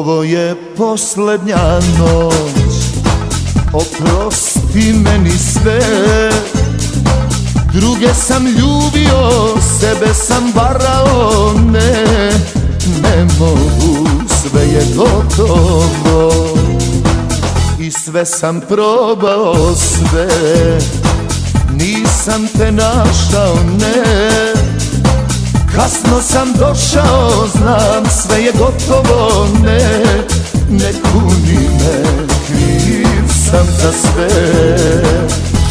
Ovo je posljednja noć, oprosti meni sve. Druge sam ljubio, sebe sam varao, ne mogu, sve je gotovo. I sve sam probao, sve, nisam te našao, kasno sam došao, znam, sve je gotovo, ne kuni me, kriv sam za sve.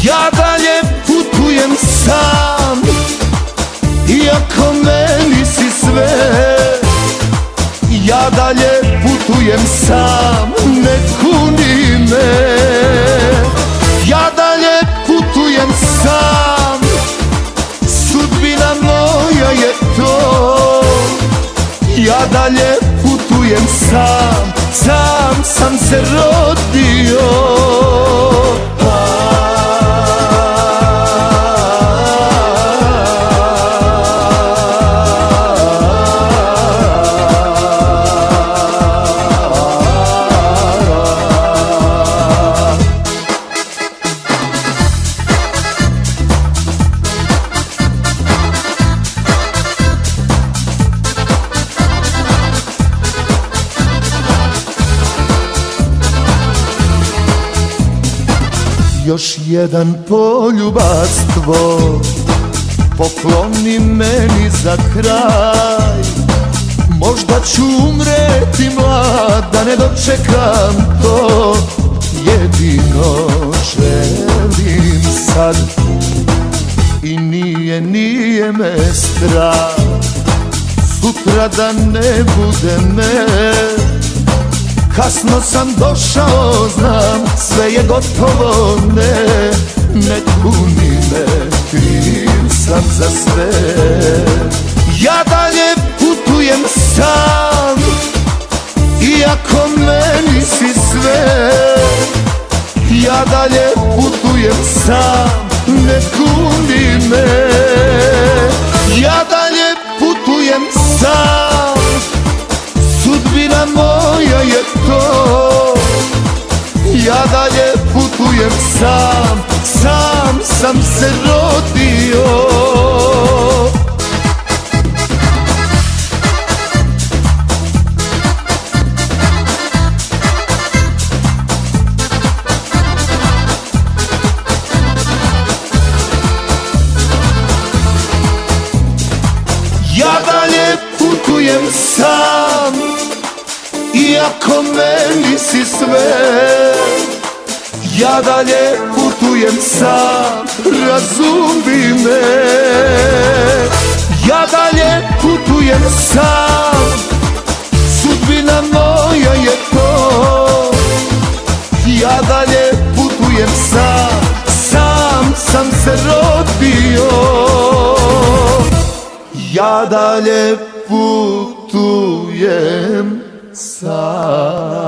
Ja dalje putujem sam, iako meni si sve. Ja dalje putujem sam, ne kuni me. Ja dalje putujem sam, sudbina moja je to. Ja dalje putujem sam, sam sam se rodio. Još jedan poljubac tvoj, pokloni meni za kraj. Možda ću umreti mlad, da ne dočekam to. Jedino želim sad i nije me strah sutra da ne bude me. Kasno sam došao, znam, sve je gotovo, ne kuni me, kriv sam za sve. Ja dalje putujem sam, iako meni si sve. Ja dalje putujem sam, ne kuni me. Ja dalje putujem sam, sudbina moja je to. Ja dalje putujem sam, sam sam se rodio. Ja dalje putujem sam, iako meni si sve. Ja dalje putujem sam, razumi me. Ja dalje putujem sam, sudbina moja je to. Ja dalje putujem sam, sam sam se rodio. Ja dalje putujem sam.